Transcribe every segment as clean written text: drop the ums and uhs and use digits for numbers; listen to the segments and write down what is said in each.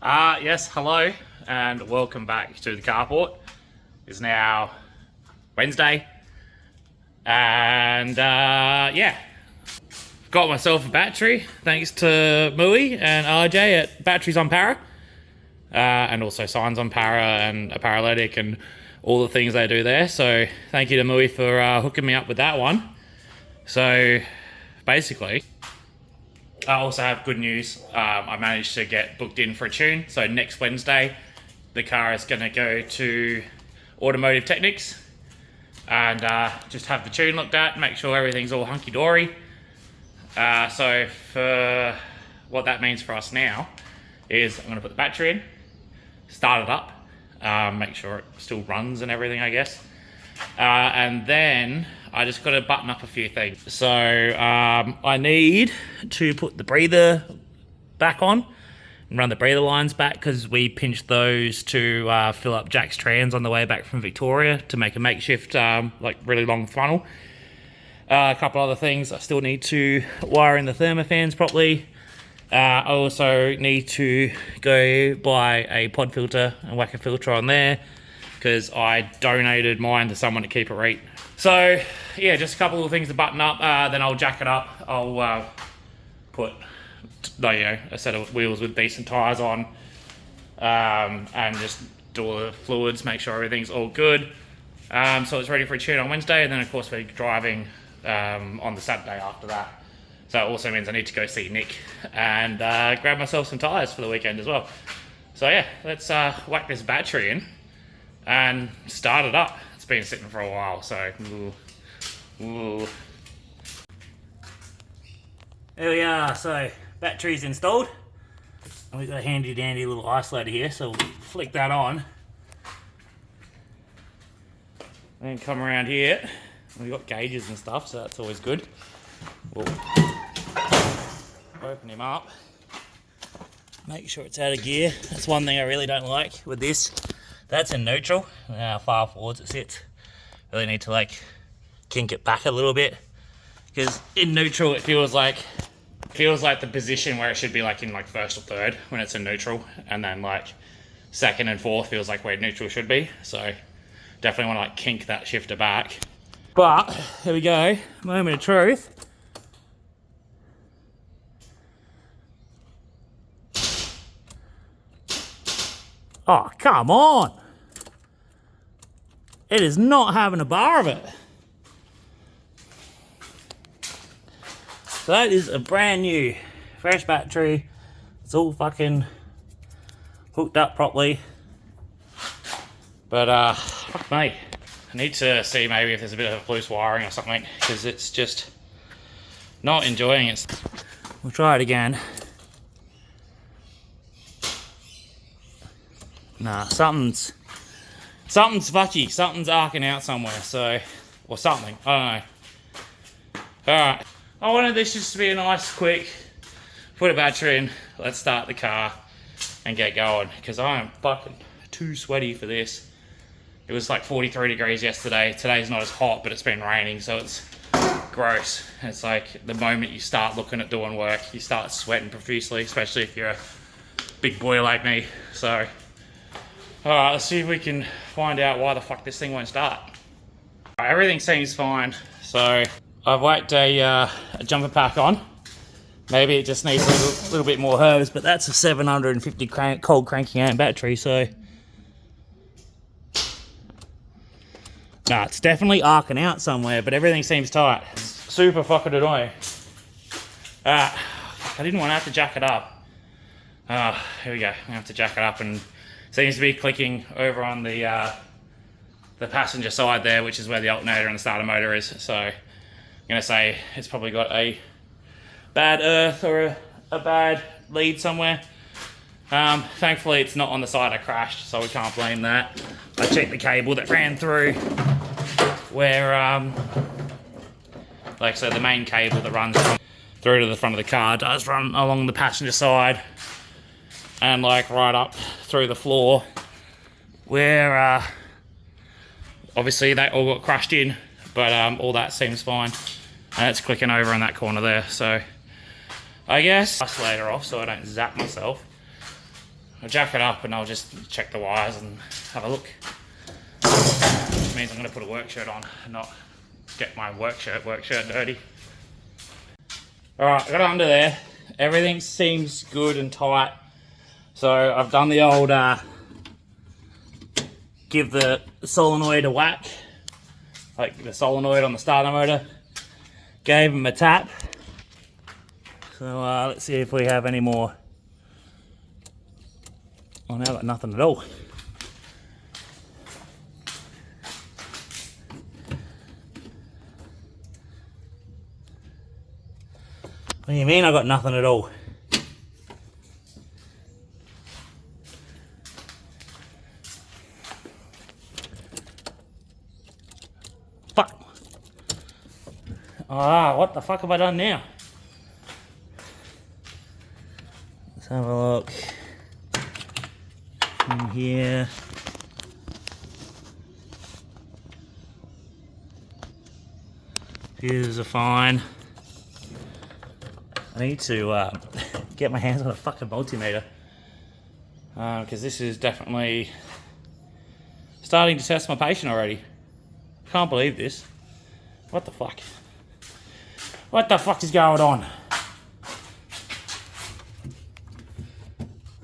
Yes, hello, and welcome back to the carport. It's now Wednesday, and yeah, got myself a battery thanks to Mui and RJ at Batteries on Para, and also Signs on Para and a Paralytic and all the things they do there. So thank you to Mui for hooking me up with that one. So basically, I also have good news. I managed to get booked in for a tune. So next Wednesday, the car is going to go to Automotive Technics and just have the tune looked at, make sure everything's all hunky-dory. So for what that means for us now is I'm going to put the battery in, start it up, make sure it still runs and everything, I guess. And then I just got to button up a few things. So I need to put the breather back on and run the breather lines back because we pinched those to fill up Jack's trans on the way back from Victoria to make a makeshift like really long funnel. A couple other things. I still need to wire in the thermofans properly. I also need to go buy a pod filter and whack a filter on there because I donated mine to someone to keep it right. So yeah, just a couple of things to button up, then I'll jack it up. I'll put a set of wheels with decent tyres on, and just do all the fluids, make sure everything's all good. So it's ready for a tune on Wednesday, and then of course we're driving on the Saturday after that. So it also means I need to go see Nick and grab myself some tyres for the weekend as well. So yeah, let's whack this battery in and start it up. It's been sitting for a while, so ooh. There we are. So battery's installed, and we've got a handy dandy little isolator here, so we'll flick that on and then come around here. We've got gauges and stuff, so that's always good. We'll open him up, make sure it's out of gear. That's one thing I really don't like with this. That's in neutral, and how far forwards it sits. Really need to like kink it back a little bit, because in neutral it feels like the position where it should be like in like first or third when it's in neutral, and then like second and fourth feels like where neutral should be. So definitely want to like kink that shifter back. But here we go, moment of truth. Oh, come on! It is not having a bar of it. So that is a brand new, fresh battery. It's all fucking hooked up properly. But, fuck me. I need to see maybe if there's a bit of loose wiring or something, because it's just not enjoying it. We'll try it again. Nah, something's fucky. Something's arcing out somewhere, so, or something. I don't know. Alright. I wanted this just to be a nice, quick, put a battery in, let's start the car and get going, because I am fucking too sweaty for this. It was like 43 degrees yesterday. Today's not as hot, but it's been raining, so it's gross. It's like the moment you start looking at doing work, you start sweating profusely, especially if you're a big boy like me. So, alright, let's see if we can find out why the fuck this thing won't start. Everything seems fine, so I've whacked a jumper pack on. Maybe it just needs a little bit more herbs, but that's a 750 cold cranking amp battery, so nah, it's definitely arcing out somewhere, but everything seems tight. It's super fucking annoying. I didn't want to have to jack it up. Here we go. I have to jack it up, and it seems to be clicking over on the passenger side there, which is where the alternator and the starter motor is. So I'm gonna say it's probably got a bad earth or a bad lead somewhere. Thankfully it's not on the side I crashed, so we can't blame that. I checked the cable that ran through where like, so the main cable that runs through to the front of the car does run along the passenger side and like right up through the floor where obviously they all got crushed in, but all that seems fine, and it's clicking over in that corner there. So I guess isolator off so I don't zap myself. I'll jack it up and I'll just check the wires and have a look. Which means I'm going to put a work shirt on and not get my work shirt dirty. Alright, I got it under there. Everything seems good and tight. So I've done the old give the solenoid a whack. Like the solenoid on the starter motor. Gave him a tap. So let's see if we have any more. Oh, now I've got nothing at all. What do you mean I got nothing at all? Fuck. Ah, what the fuck have I done now? Let's have a look. In here. Fuses are fine. I need to get my hands on a fucking multimeter because this is definitely starting to test my patience already. Can't believe this. What the fuck? What the fuck is going on?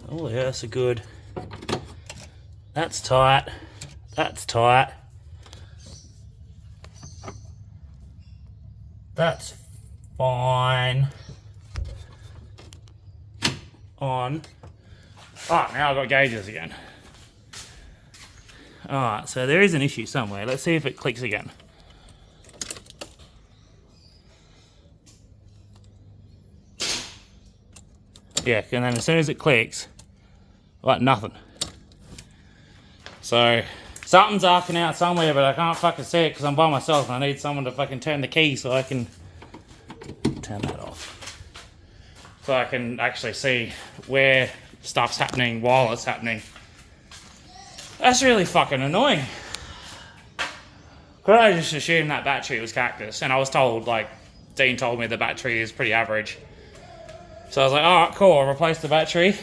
Oh, yeah, that's a good. That's tight. That's tight. That's fine. On. Oh, now I've got gauges again. Alright, so there is an issue somewhere. Let's see if it clicks again. Yeah, and then as soon as it clicks, like nothing. So, something's arcing out somewhere, but I can't fucking see it because I'm by myself and I need someone to fucking turn the key so I can turn that off. So I can actually see where stuff's happening while it's happening. That's really fucking annoying. Could I just assume that battery was cactus? And I was told, like, Dean told me the battery is pretty average. So I was like, alright, cool, I'll replace the battery.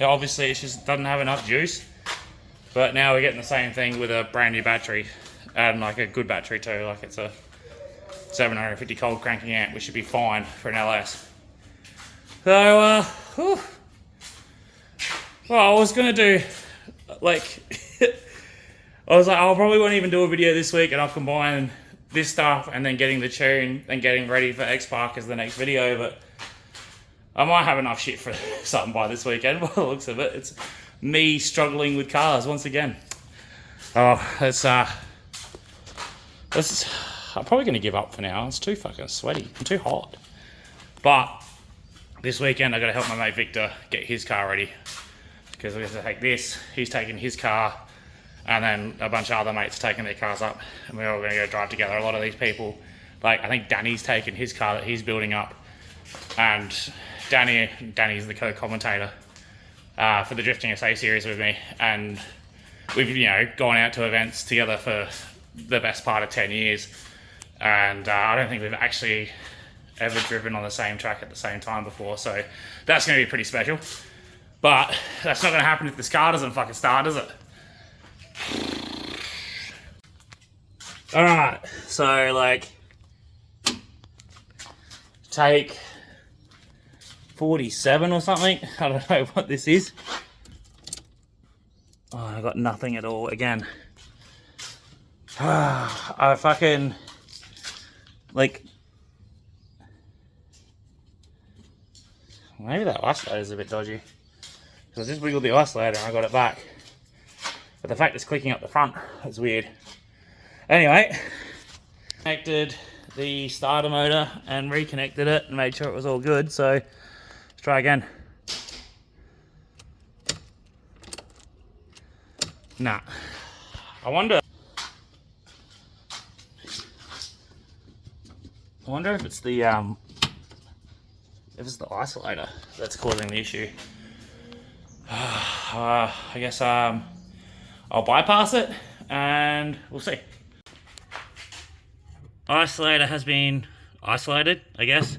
Obviously it just doesn't have enough juice. But now we're getting the same thing with a brand new battery. And like a good battery too, like it's a 750 cold cranking amp, which should be fine for an LS. So, whew. Well, I was gonna do, like, I was like, I probably won't even do a video this week and I'll combine this stuff and then getting the tune and getting ready for X-Park as the next video, but I might have enough shit for something by this weekend by the looks of it. It's me struggling with cars once again. Oh, I'm probably gonna give up for now. It's too fucking sweaty and too hot. But this weekend I gotta help my mate Victor get his car ready. Because we have to take this, he's taking his car, and then a bunch of other mates are taking their cars up, and we're all gonna go drive together. A lot of these people, like I think Danny's taken his car that he's building up, and Danny's the co-commentator for the Drifting SA series with me, and we've, you know, gone out to events together for the best part of 10 years, and I don't think we've actually ever driven on the same track at the same time before, so that's going to be pretty special. But that's not going to happen if this car doesn't fucking start, is it? Alright, so like, take 47 or something. I don't know what this is. Oh, I got nothing at all again. I fucking, like, maybe that isolator is a bit dodgy. Because I just wiggled the isolator and I got it back. But the fact it's clicking up the front is weird. Anyway, connected the starter motor and reconnected it and made sure it was all good. So let's try again. Nah. I wonder if it's the isolator that's causing the issue. I guess I'll bypass it and we'll see. Isolator has been isolated, I guess.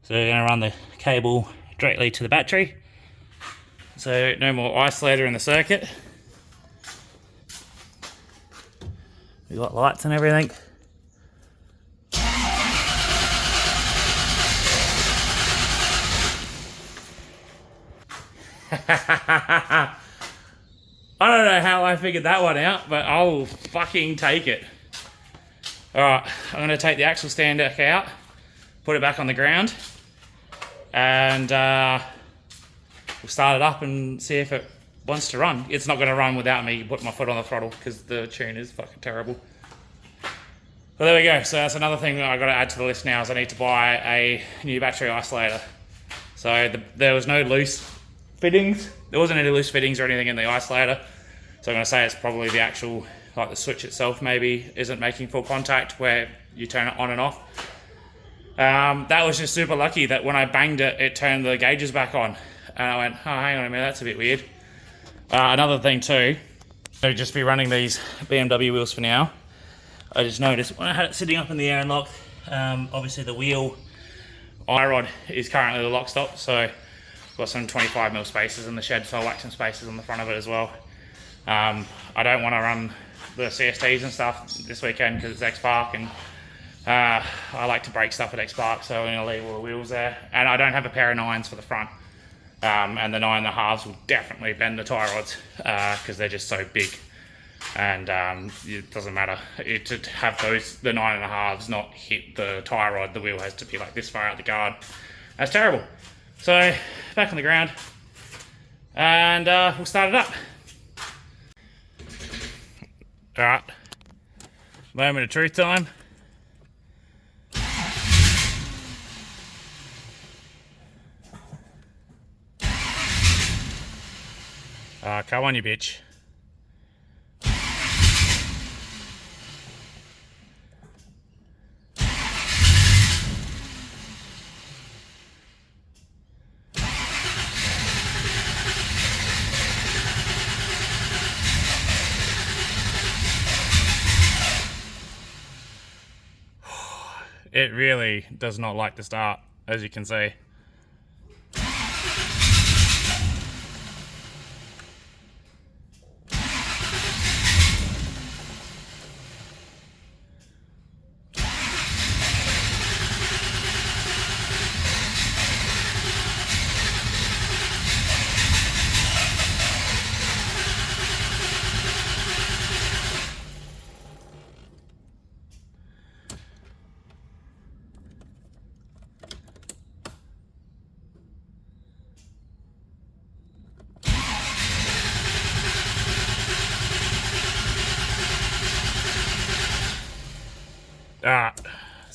So we're going to run the cable directly to the battery. So no more isolator in the circuit. We got lights and everything. I don't know how I figured that one out, but I'll fucking take it. Alright, I'm going to take the axle stand deck out, put it back on the ground, and we'll start it up and see if it wants to run. It's not going to run without me putting my foot on the throttle because the tune is fucking terrible. But there we go. So that's another thing that I've got to add to the list now is I need to buy a new battery isolator. So there was no loose fittings. There wasn't any loose fittings or anything in the isolator. So I'm going to say it's probably the actual, like the switch itself maybe isn't making full contact where you turn it on and off. That was just super lucky that when I banged it, it turned the gauges back on. And I went, oh, hang on a minute, that's a bit weird. Another thing too, so just be running these BMW wheels for now. I just noticed when I had it sitting up in the air and lock, obviously the wheel eye rod is currently the lock stop, so I've got some 25mm spaces in the shed, so I'll whack some spaces on the front of it as well. I don't want to run the CSTs and stuff this weekend because it's X Park, and I like to break stuff at X Park, so I'm going to leave all the wheels there. And I don't have a pair of 9s for the front, and the 9.5s will definitely bend the tie rods because they're just so big. And it doesn't matter to have the 9.5s not hit the tie rod. The wheel has to be like this far out the guard. That's terrible. So back on the ground, and we'll start it up. All right, moment of truth time. Come on, you bitch. It really does not like to start, as you can see.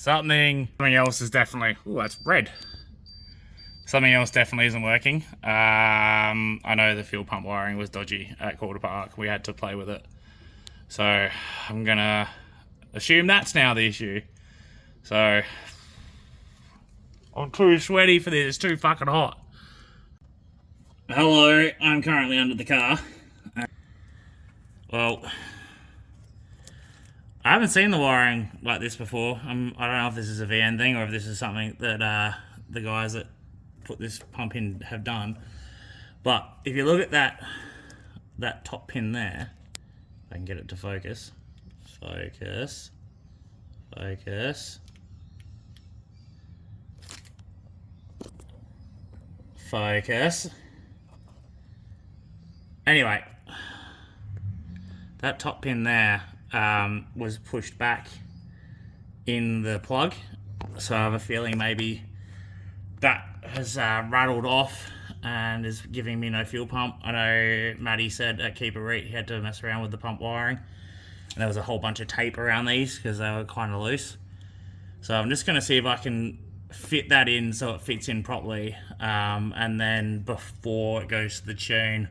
Something else is definitely, ooh, that's red. Something else definitely isn't working. I know the fuel pump wiring was dodgy at Quarter Park. We had to play with it. So I'm gonna assume that's now the issue. So I'm too sweaty for this, it's too fucking hot. Hello, I'm currently under the car. Well, I haven't seen the wiring like this before. I don't know if this is a VN thing or if this is something that the guys that put this pump in have done. But if you look at that top pin there, if I can get it to focus. Focus. Focus. Focus. Anyway, that top pin there was pushed back in the plug, so I have a feeling maybe that has rattled off and is giving me no fuel pump. I know Matty said at Keeper Reet he had to mess around with the pump wiring, and there was a whole bunch of tape around these because they were kind of loose. So I'm just going to see if I can fit that in so it fits in properly, and then before it goes to the tune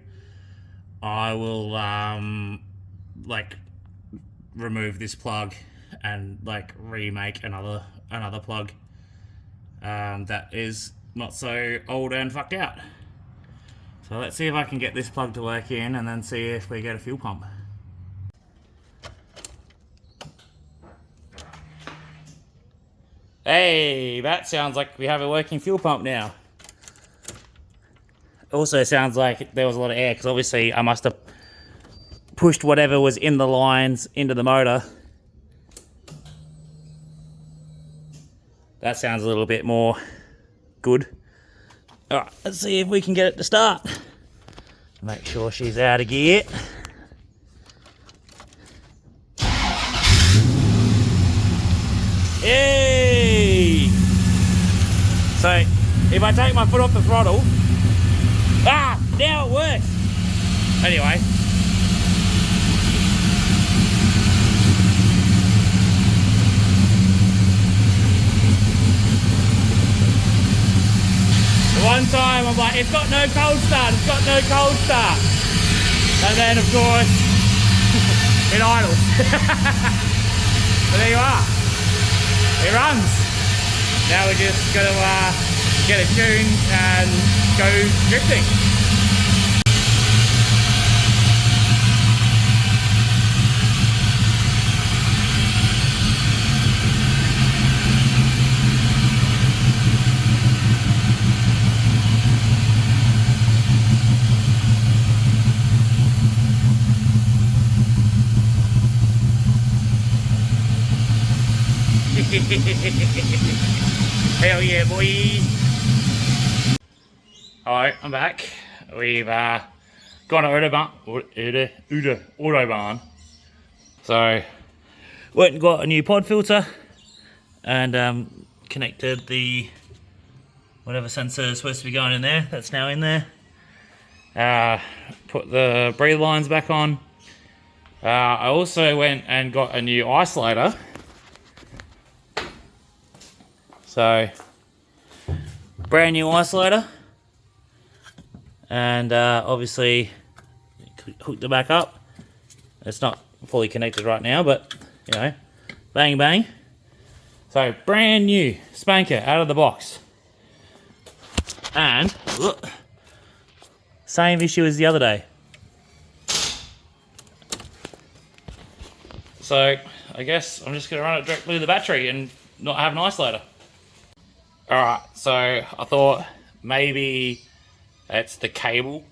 I will like remove this plug and like remake another plug that is not so old and fucked out. So let's see if I can get this plug to work in and then see if we get a fuel pump. Hey, that sounds like we have a working fuel pump now. Also sounds like there was a lot of air, because obviously I must have pushed whatever was in the lines into the motor. That sounds a little bit more good. Alright, let's see if we can get it to start. Make sure she's out of gear. Yay! So, if I take my foot off the throttle... Ah! Now it works! Anyway. One time I'm like, it's got no cold start, it's got no cold start. And then of course, it idles. But there you are. It runs. Now we're just gonna get it tuned and go drifting. Hell yeah, boy! Alright, I'm back. We've gone to Autobahn. So, went and got a new pod filter and connected the whatever sensor is supposed to be going in there. That's now in there. Put the breather lines back on. I also went and got a new isolator. So, brand new isolator, and obviously hooked it back up. It's not fully connected right now, but you know, bang bang. So brand new spanker out of the box, and look, same issue as the other day. So I guess I'm just gonna run it directly to the battery and not have an isolator. Alright, so I thought maybe it's the cable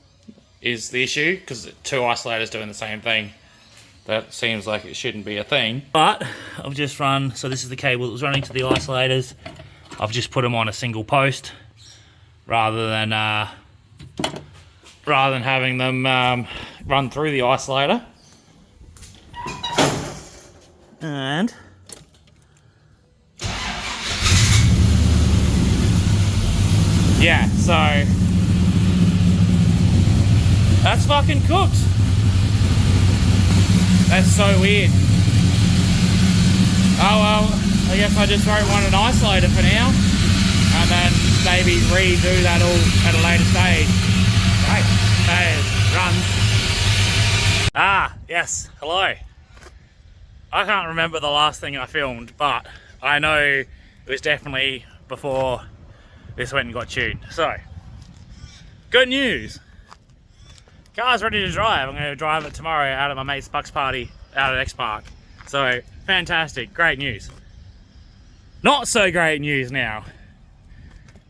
is the issue, because two isolators doing the same thing. That seems like it shouldn't be a thing. But I've just run, so this is the cable that was running to the isolators. I've just put them on a single post rather than having them run through the isolator. And yeah, so that's fucking cooked. That's so weird. Oh well, I guess I just won't want an isolator for now, and then maybe redo that all at a later stage. Right, there it runs. Ah, yes, hello. I can't remember the last thing I filmed, but I know it was definitely before this went and got tuned. So, good news. Car's ready to drive. I'm going to drive it tomorrow out at my mate's Bucks party out at X Park. So, fantastic. Great news. Not so great news now.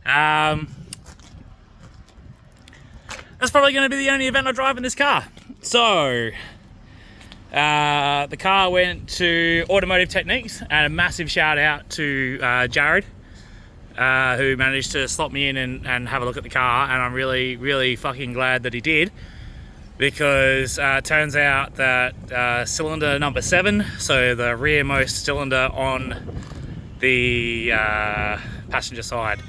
That's probably going to be the only event I drive in this car. So, the car went to Automotive Techniques, and a massive shout out to Jared, who managed to slot me in and have a look at the car, and I'm really, really fucking glad that he did, because it turns out that cylinder number 7, so the rearmost cylinder on the passenger side,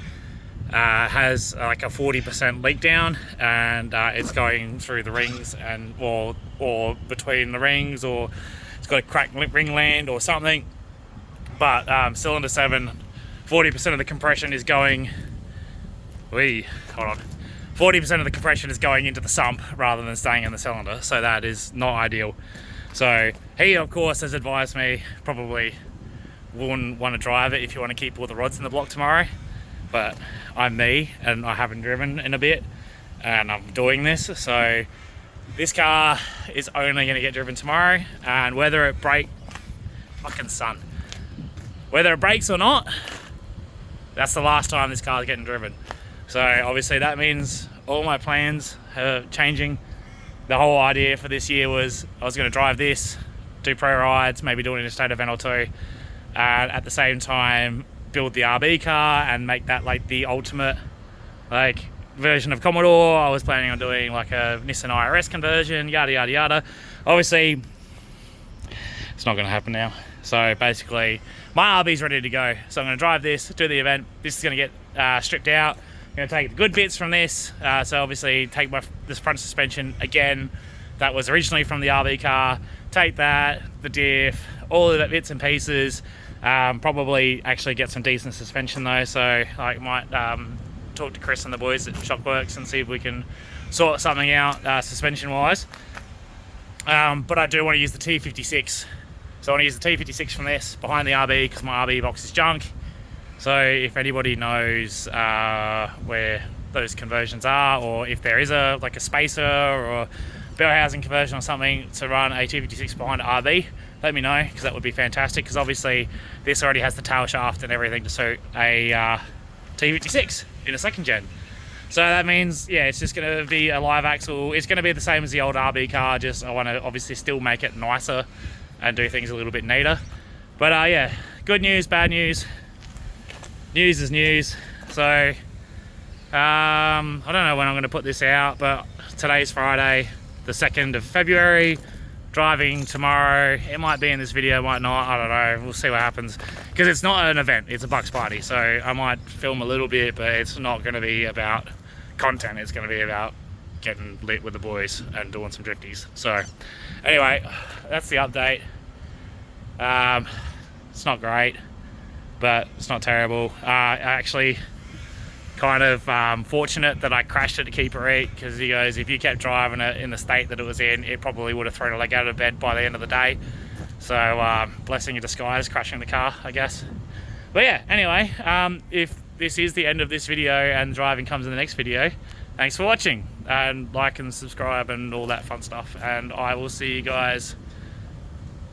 has like a 40% leak down, and it's going through the rings and or between the rings, or it's got a cracked ring land or something. But cylinder 7, 40% of the compression is going, 40% of the compression is going into the sump rather than staying in the cylinder, so that is not ideal. So he of course has advised me probably wouldn't want to drive it if you want to keep all the rods in the block tomorrow, but I'm me and I haven't driven in a bit and I'm doing this, so this car is only going to get driven tomorrow, and whether it breaks or not, that's the last time this car is getting driven. So obviously that means all my plans are changing. The whole idea for this year was I was going to drive this, do pro rides, maybe do an interstate event or two, and at the same time build the RB car and make that like the ultimate like version of Commodore. I was planning on doing like a Nissan IRS conversion, yada yada yada. Obviously it's not going to happen now. So basically my RB's ready to go, so I'm going to drive this, do the event. This is going to get stripped out. I'm going to take the good bits from this, so obviously take this front suspension again that was originally from the RB car, take that, the diff, all of the bits and pieces, probably actually get some decent suspension though, so I might talk to Chris and the boys at Shockworks and see if we can sort something out suspension wise. But I do want to use the T56, so I want to use the T56 from this behind the RB because my RB box is junk. So if anybody knows where those conversions are, or if there is a spacer or a bell housing conversion or something to run a T56 behind an RB, let me know, because that would be fantastic, because obviously this already has the tail shaft and everything to suit a T56 in a second gen. So that means, yeah, it's just going to be a live axle. It's going to be the same as the old RB car, just I want to obviously still make it nicer and do things a little bit neater. But yeah, good news, bad news. News is news. So I don't know when I'm going to put this out, but today's Friday, the 2nd of February. Driving tomorrow. It might be in this video, might not, I don't know, we'll see what happens, because it's not an event, it's a bucks party, so I might film a little bit, but it's not going to be about content. It's going to be about getting lit with the boys and doing some drifties. So anyway, that's the update. It's not great, but it's not terrible. Actually kind of fortunate that I crashed it to keep it right, because he goes, if you kept driving it in the state that it was in, it probably would have thrown a leg out of bed by the end of the day. So blessing in disguise, crashing the car, I guess. But yeah, anyway, if this is the end of this video and driving comes in the next video, thanks for watching, and like and subscribe and all that fun stuff, and I will see you guys,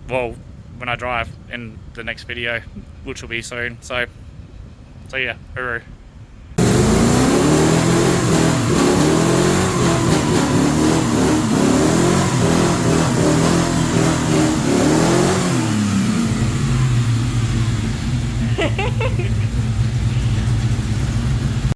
well, when I drive in the next video, which will be soon. So see ya. Hooroo.